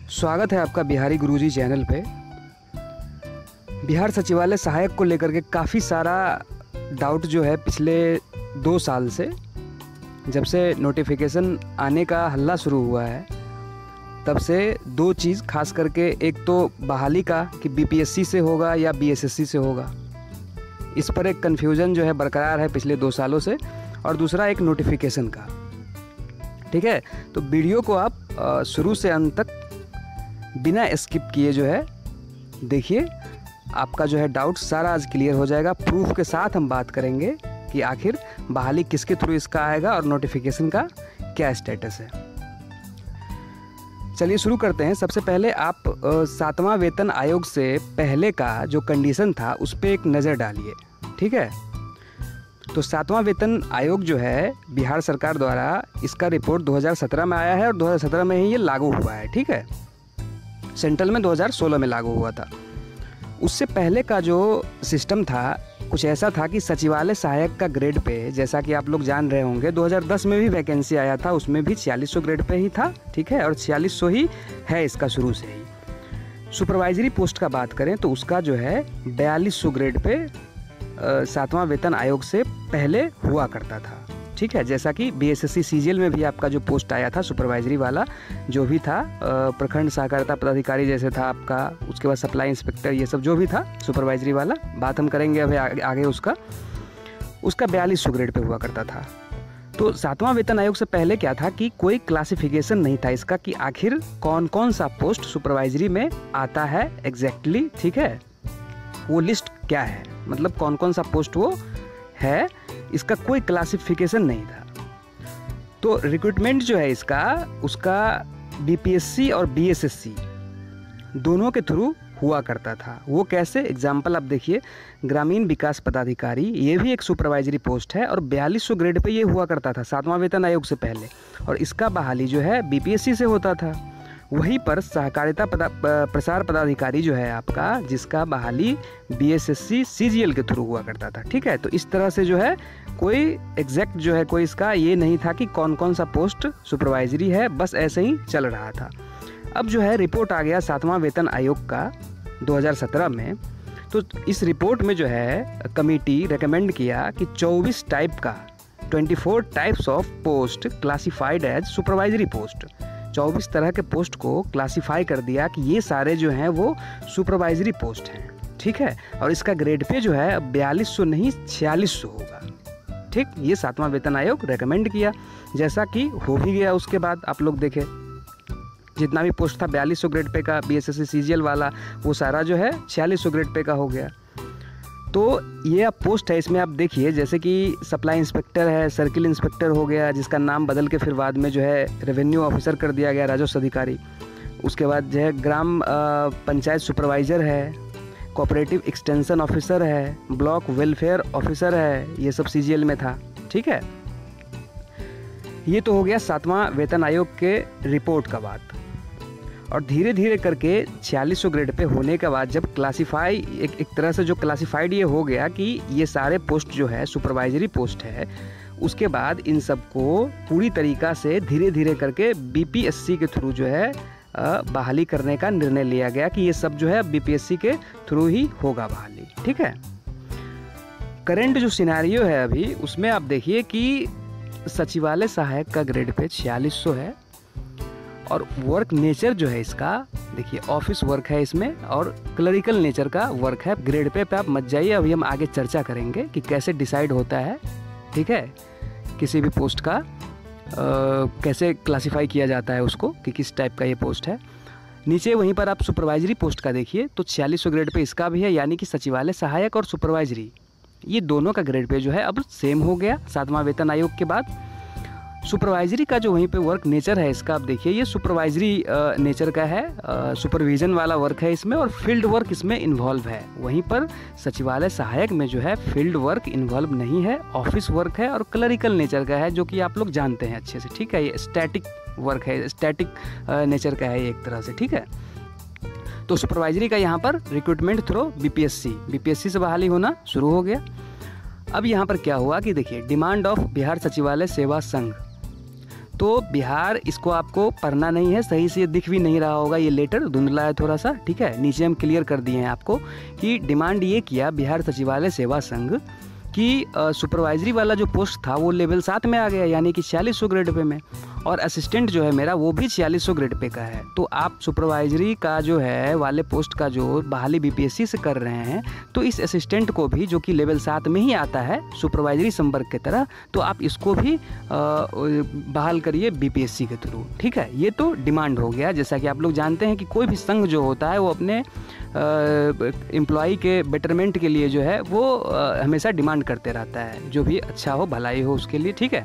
स्वागत है आपका बिहारी गुरुजी चैनल पे। बिहार सचिवालय सहायक को लेकर के काफ़ी सारा डाउट जो है पिछले 2 साल से, जब से नोटिफिकेशन आने का हल्ला शुरू हुआ है तब से 2 चीज़ खास करके, एक तो बहाली का कि बीपीएससी से होगा या बीएसएससी से होगा, इस पर एक कन्फ्यूज़न जो है बरकरार है पिछले 2 सालों से, और दूसरा एक नोटिफिकेशन का। ठीक है, तो वीडियो को आप शुरू से अंत तक बिना स्किप किए जो है देखिए, आपका जो है डाउट सारा आज क्लियर हो जाएगा। प्रूफ के साथ हम बात करेंगे कि आखिर बहाली किसके थ्रू इसका आएगा और नोटिफिकेशन का क्या स्टेटस है। चलिए शुरू करते हैं। सबसे पहले आप 7वां वेतन आयोग से पहले का जो कंडीशन था उस पर एक नज़र डालिए। ठीक है, तो 7वां वेतन आयोग जो है बिहार सरकार द्वारा, इसका रिपोर्ट 2017 में आया है और 2017 में ही ये लागू हुआ है। ठीक है, सेंट्रल में 2016 में लागू हुआ था। उससे पहले का जो सिस्टम था कुछ ऐसा था कि सचिवालय सहायक का ग्रेड पे, जैसा कि आप लोग जान रहे होंगे, 2010 में भी वैकेंसी आया था, उसमें भी 4600 ग्रेड पे ही था। ठीक है, और 4600 ही है इसका शुरू से ही। सुपरवाइजरी पोस्ट का बात करें तो उसका जो है 4200 ग्रेड पे 7वां वेतन आयोग से पहले हुआ करता था। ठीक है, जैसा कि बीएसएससी सीजीएल में भी आपका जो पोस्ट आया था सुपरवाइजरी वाला जो भी था, प्रखंड सहकारिता पदाधिकारी जैसे था आपका, उसके बाद सप्लाई इंस्पेक्टर, ये सब जो भी था सुपरवाइजरी वाला, बात हम करेंगे अभी आगे उसका 4200 ग्रेड पे हुआ करता था। तो 7वां वेतन आयोग से पहले क्या था कि कोई क्लासिफिकेशन नहीं था इसका कि आखिर कौन कौन सा पोस्ट सुपरवाइजरी में आता है एग्जैक्टली। ठीक है, वो लिस्ट क्या है, मतलब कौन कौन सा पोस्ट वो है, इसका कोई क्लासिफिकेशन नहीं था। तो रिक्रूटमेंट जो है इसका, उसका बीपीएससी और बीएसएससी दोनों के थ्रू हुआ करता था। वो कैसे, एग्जाम्पल आप देखिए, ग्रामीण विकास पदाधिकारी, ये भी एक सुपरवाइजरी पोस्ट है और 4200 ग्रेड पे ये हुआ करता था 7वां वेतन आयोग से पहले, और इसका बहाली जो है बीपीएससी से होता था। वहीं पर सहकारिता प्रसार पदाधिकारी जो है आपका, जिसका बहाली बीएसएससी सीजीएल के थ्रू हुआ करता था। ठीक है, तो इस तरह से जो है कोई एग्जैक्ट जो है कोई इसका ये नहीं था कि कौन कौन सा पोस्ट सुपरवाइजरी है, बस ऐसे ही चल रहा था। अब जो है रिपोर्ट आ गया 7वां वेतन आयोग का 2017 में, तो इस रिपोर्ट में जो है कमेटी रेकमेंड किया कि 24 टाइप का 24 types of post classified as supervisory post, 24 तरह के पोस्ट को क्लासिफाई कर दिया कि ये सारे जो हैं वो सुपरवाइजरी पोस्ट हैं। ठीक है, और इसका ग्रेड पे जो है 4200 नहीं 4600 होगा। ठीक, ये 7वां वेतन आयोग रेकमेंड किया, जैसा कि हो भी गया। उसके बाद आप लोग देखें, जितना भी पोस्ट था 4200 ग्रेड पे का बीएसएससी सीजीएल वाला, वो सारा जो है 4600 ग्रेड पे का हो गया। तो ये अब पोस्ट है, इसमें आप देखिए जैसे कि सप्लाई इंस्पेक्टर है, सर्किल इंस्पेक्टर हो गया, जिसका नाम बदल के फिर बाद में जो है रेवेन्यू ऑफिसर कर दिया गया, राजस्व अधिकारी। उसके बाद जो है ग्राम पंचायत सुपरवाइज़र है, कोऑपरेटिव एक्सटेंशन ऑफिसर है, ब्लॉक वेलफेयर ऑफिसर है, ये सब सीजीएल में था। ठीक है, ये तो हो गया 7वां वेतन आयोग के रिपोर्ट का बात। और धीरे धीरे करके 4600 ग्रेड पे होने के बाद जब क्लासिफाई एक तरह से जो क्लासिफाइड ये हो गया कि ये सारे पोस्ट जो है सुपरवाइजरी पोस्ट है, उसके बाद इन सबको पूरी तरीक़ा से धीरे धीरे करके बीपीएससी के थ्रू जो है बहाली करने का निर्णय लिया गया कि ये सब जो है बीपीएससी के थ्रू ही होगा बहाली। ठीक है, करंट जो सिनेरियो है अभी, उसमें आप देखिए कि सचिवालय सहायक का ग्रेड पे 4600 है, और वर्क नेचर जो है इसका देखिए ऑफिस वर्क है इसमें, और क्लरिकल नेचर का वर्क है। ग्रेड पे आप मत जाइए, अभी हम आगे चर्चा करेंगे कि कैसे डिसाइड होता है। ठीक है, किसी भी पोस्ट का कैसे क्लासिफाई किया जाता है उसको कि किस टाइप का ये पोस्ट है। नीचे वहीं पर आप सुपरवाइजरी पोस्ट का देखिए तो 4600 ग्रेड पे इसका भी है, यानी कि सचिवालय सहायक और सुपरवाइजरी ये दोनों का ग्रेड पे जो है अब सेम हो गया 7वां वेतन आयोग के बाद। सुपरवाइजरी का जो वहीं पे वर्क नेचर है इसका, आप देखिए ये सुपरवाइजरी नेचर का है, सुपरविजन वाला वर्क है इसमें, और फील्ड वर्क इसमें इन्वॉल्व है। वहीं पर सचिवालय सहायक में जो है फील्ड वर्क इन्वॉल्व नहीं है, ऑफिस वर्क है और क्लरिकल नेचर का है, जो कि आप लोग जानते हैं अच्छे से। ठीक है, ये स्टैटिक वर्क है, स्टैटिक नेचर का है एक तरह से। ठीक है, तो सुपरवाइजरी का यहाँ पर रिक्रूटमेंट थ्रू बीपीएससी से बहाली होना शुरू हो गया। अब यहाँ पर क्या हुआ कि देखिए, डिमांड ऑफ बिहार सचिवालय सेवा संघ, तो बिहार, इसको आपको पढ़ना नहीं है, सही से ये दिख भी नहीं रहा होगा, ये लेटर धुंधला है थोड़ा सा, ठीक है। नीचे हम क्लियर कर दिए हैं आपको कि डिमांड ये किया बिहार सचिवालय सेवा संघ कि सुपरवाइजरी वाला जो पोस्ट था वो लेवल 7 में आ गया, यानी कि 4600 ग्रेड पे में, और असिस्टेंट जो है मेरा वो भी 4600 ग्रेड पे का है। तो आप सुपरवाइजरी का जो है वाले पोस्ट का जो बहाली बीपीएससी से कर रहे हैं, तो इस असिस्टेंट को भी, जो कि लेवल 7 में ही आता है सुपरवाइजरी संवर्ग की तरह, तो आप इसको भी बहाल करिए बीपीएससी के थ्रू, ठीक है। ये तो डिमांड हो गया। जैसा कि आप लोग जानते हैं कि कोई भी संघ जो होता है वो अपने एम्प्लॉई के बेटरमेंट के लिए जो है वो हमेशा डिमांड करते रहता है, जो भी अच्छा हो, भलाई हो उसके लिए, ठीक है।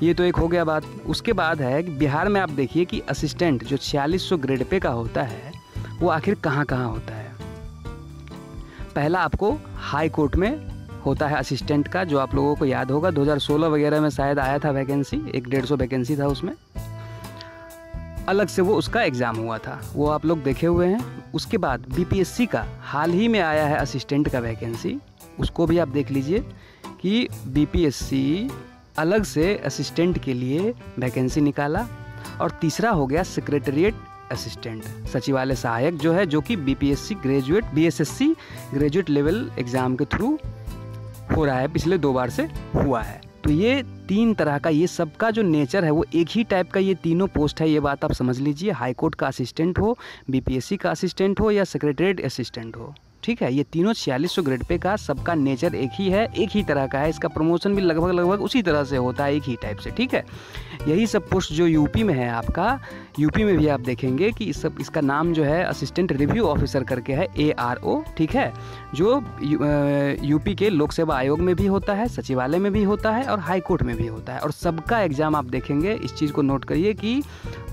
ये तो एक हो गया बात। उसके बाद है कि बिहार में आप देखिए कि असिस्टेंट जो 4600 ग्रेड पे का होता है वो आखिर कहाँ कहाँ होता है। पहला आपको हाई कोर्ट में होता है असिस्टेंट का, जो आप लोगों को याद होगा 2016 वगैरह में शायद आया था वैकेंसी, 150 वैकेंसी था उसमें, अलग से वो उसका एग्ज़ाम हुआ था, वो आप लोग देखे हुए हैं। उसके बाद बीपीएससी का हाल ही में आया है असिस्टेंट का वैकेंसी, उसको भी आप देख लीजिए कि बीपीएससी अलग से असिस्टेंट के लिए वैकेंसी निकाला। और तीसरा हो गया सेक्रेटेरिएट असिस्टेंट, सचिवालय सहायक जो है, जो कि BPSC graduate, BSSC graduate level exam के थ्रू हो रहा है, पिछले 2 बार से हुआ है। तो ये 3 तरह का, ये सबका जो नेचर है वो एक ही टाइप का, ये तीनों पोस्ट है, ये बात आप समझ लीजिए। हाई कोर्ट का असिस्टेंट हो, बीपीएससी का असिस्टेंट हो, या सेक्रेटेरिएट असिस्टेंट हो, ठीक है। ये तीनों 4600 ग्रेड पे का, सबका नेचर एक ही है, एक ही तरह का है, इसका प्रमोशन भी लगभग उसी तरह से होता है, एक ही टाइप से, ठीक है। यही सब पोस्ट जो यूपी में है आपका, यूपी में भी आप देखेंगे कि इसका नाम जो है असिस्टेंट रिव्यू ऑफिसर करके है, ARO, ठीक है, जो यूपी के लोक सेवा आयोग में भी होता है, सचिवालय में भी होता है और हाई कोर्ट में भी होता है। और सबका एग्ज़ाम आप देखेंगे, इस चीज़ को नोट करिए कि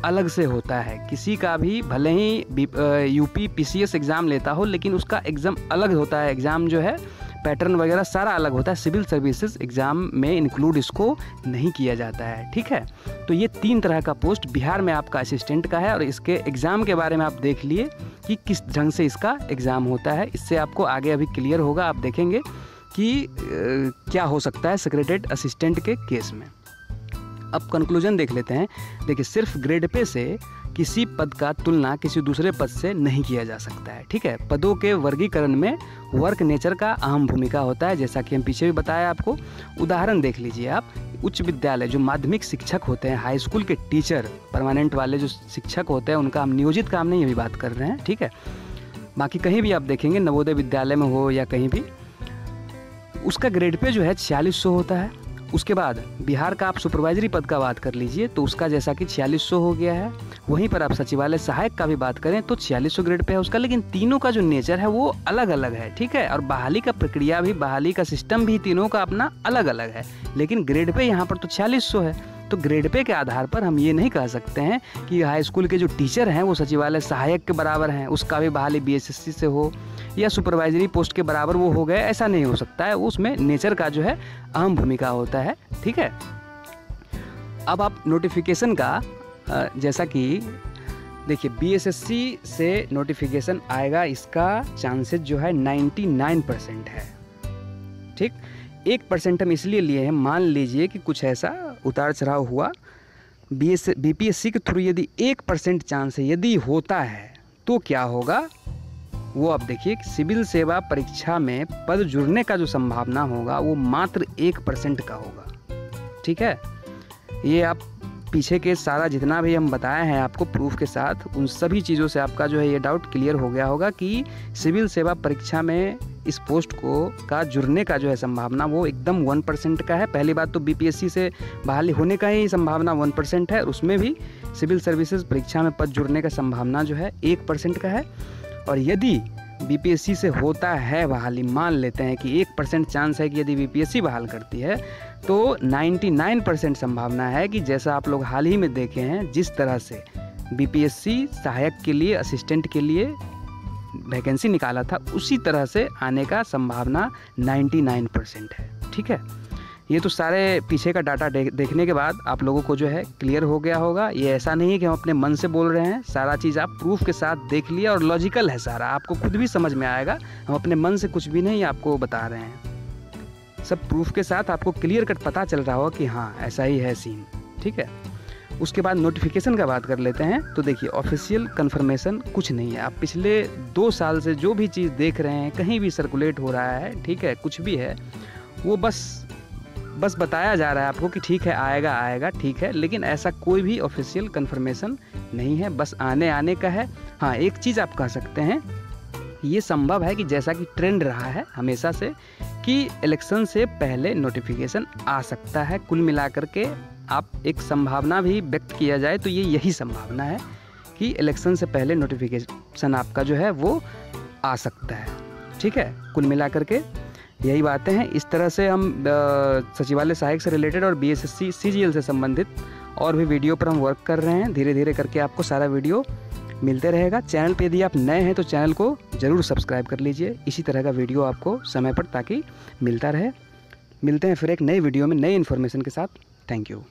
अलग से होता है। किसी का भी भले ही यूपी PCS एग्ज़ाम लेता हो, लेकिन उसका एग्ज़ाम अलग होता है, एग्ज़ाम जो है पैटर्न वगैरह सारा अलग होता है। सिविल सर्विसेज एग्ज़ाम में इंक्लूड इसको नहीं किया जाता है, ठीक है। तो ये 3 तरह का पोस्ट बिहार में आपका असिस्टेंट का है, और इसके एग्ज़ाम के बारे में आप देख लिए कि किस ढंग से इसका एग्ज़ाम होता है। इससे आपको आगे अभी क्लियर होगा, आप देखेंगे कि क्या हो सकता है सेक्रेटेरिएट असिस्टेंट के केस में। अब कंक्लूजन देख लेते हैं। देखिए, सिर्फ ग्रेड पे से किसी पद का तुलना किसी दूसरे पद से नहीं किया जा सकता है, ठीक है। पदों के वर्गीकरण में वर्क नेचर का अहम भूमिका होता है, जैसा कि हम पीछे भी बताया आपको। उदाहरण देख लीजिए आप, उच्च विद्यालय जो माध्यमिक शिक्षक होते हैं, हाई स्कूल के टीचर, परमानेंट वाले जो शिक्षक होते हैं, उनका हम नियोजित काम नहीं अभी बात कर रहे हैं, ठीक है। बाकी कहीं भी आप देखेंगे, नवोदय विद्यालय में हो या कहीं भी, उसका ग्रेड पे जो है 4600 होता है। उसके बाद बिहार का आप सुपरवाइजरी पद का बात कर लीजिए, तो उसका जैसा कि 4600 हो गया है। वहीं पर आप सचिवालय सहायक का भी बात करें तो 4600 ग्रेड पे है उसका, लेकिन तीनों का जो नेचर है वो अलग अलग है, ठीक है। और बहाली का प्रक्रिया भी, बहाली का सिस्टम भी तीनों का अपना अलग अलग है, लेकिन ग्रेड पे यहाँ पर तो 4600 है। तो ग्रेड पे के आधार पर हम ये नहीं कह सकते हैं कि हाई स्कूल के जो टीचर हैं वो सचिवालय सहायक के बराबर हैं, उसका भी बहाली बीएसएससी से हो, या सुपरवाइजरी पोस्ट के बराबर वो हो गए, ऐसा नहीं हो सकता है। उसमें नेचर का जो है अहम भूमिका होता है, ठीक है। अब आप नोटिफिकेशन का जैसा कि देखिए, बीएसएससी से नोटिफिकेशन आएगा, इसका चांसेस जो है 99% है, ठीक। 1% हम इसलिए लिए हैं, मान लीजिए कि कुछ ऐसा उतार चढ़ाव हुआ, बीपीएससी के थ्रू यदि 1% चांस है, यदि होता है तो क्या होगा वो आप देखिए। सिविल सेवा परीक्षा में पद जुड़ने का जो संभावना होगा वो मात्र 1% का होगा, ठीक है। ये आप पीछे के सारा जितना भी हम बताए हैं आपको प्रूफ के साथ, उन सभी चीज़ों से आपका जो है ये डाउट क्लियर हो गया होगा कि सिविल सेवा परीक्षा में इस पोस्ट को का जुड़ने का जो है संभावना वो एकदम 1% का है। पहली बात तो बीपीएससी से बहाली होने का ही संभावना 1% है, उसमें भी सिविल सर्विसेज परीक्षा में पद जुड़ने का संभावना जो है 1% का है। और यदि बीपीएससी से होता है बहाली, मान लेते हैं कि 1% चांस है कि यदि बीपीएससी बहाल करती है, तो 99% संभावना है कि जैसा आप लोग हाल ही में देखे हैं, जिस तरह से बीपीएससी सहायक के लिए, असिस्टेंट के लिए वैकेंसी निकाला था, उसी तरह से आने का संभावना 99% है, ठीक है। ये तो सारे पीछे का डाटा देखने के बाद आप लोगों को जो है क्लियर हो गया होगा। ये ऐसा नहीं है कि हम अपने मन से बोल रहे हैं, सारा चीज़ आप प्रूफ के साथ देख लिया और लॉजिकल है सारा, आपको खुद भी समझ में आएगा। हम अपने मन से कुछ भी नहीं आपको बता रहे हैं, सब प्रूफ के साथ आपको क्लियर कट पता चल रहा होगा कि हाँ ऐसा ही है सीन, ठीक है। उसके बाद नोटिफिकेशन का बात कर लेते हैं। तो देखिए ऑफिशियल कंफर्मेशन कुछ नहीं है। आप पिछले 2 साल से जो भी चीज़ देख रहे हैं, कहीं भी सर्कुलेट हो रहा है, ठीक है, कुछ भी है, वो बस बताया जा रहा है आपको कि ठीक है आएगा, ठीक है, लेकिन ऐसा कोई भी ऑफिशियल कंफर्मेशन नहीं है, बस आने का है। हाँ, एक चीज़ आप कह सकते हैं, ये संभव है कि जैसा कि ट्रेंड रहा है हमेशा से कि इलेक्शन से पहले नोटिफिकेशन आ सकता है। कुल मिलाकर के आप एक संभावना भी व्यक्त किया जाए तो ये यही संभावना है कि इलेक्शन से पहले नोटिफिकेशन आपका जो है वो आ सकता है, ठीक है। कुल मिलाकर के यही बातें हैं। इस तरह से हम सचिवालय सहायक से रिलेटेड और बीएसएससी सीजीएल से संबंधित और भी वीडियो पर हम वर्क कर रहे हैं। धीरे धीरे करके आपको सारा वीडियो मिलते रहेगा। चैनल पे यदि आप नए हैं तो चैनल को ज़रूर सब्सक्राइब कर लीजिए, इसी तरह का वीडियो आपको समय पर ताकि मिलता रहे। मिलते हैं फिर एक नई वीडियो में नई इन्फॉर्मेशन के साथ। Thank you.